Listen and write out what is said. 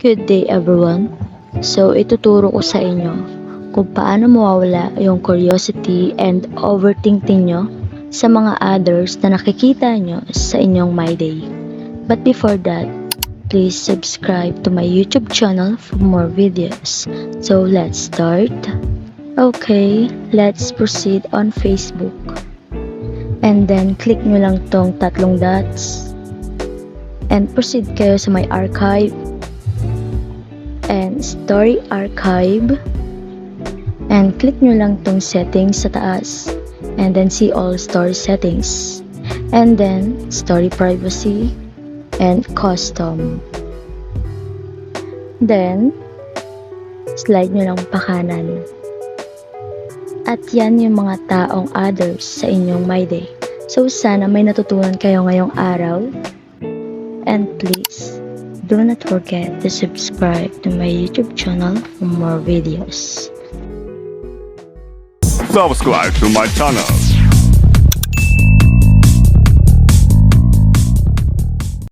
Good day everyone! So ituturo ko sa inyo kung paano mawawala yung curiosity and overthinking nyo sa mga others na nakikita nyo sa inyong My Day. But before that, please subscribe to my YouTube channel for more videos. So let's start. Okay, let's proceed on Facebook. And then click nyo lang tong tatlong dots. And proceed kayo sa my archive and story archive, and click nyo lang tong settings sa taas, and then see all story settings, and then story privacy and custom. Then slide nyo lang pa kanan, at yan yung mga taong others sa inyong My Day. So sana may natutunan kayo ngayong araw, and please do not forget to subscribe to my YouTube channel for more videos. Subscribe to my channel.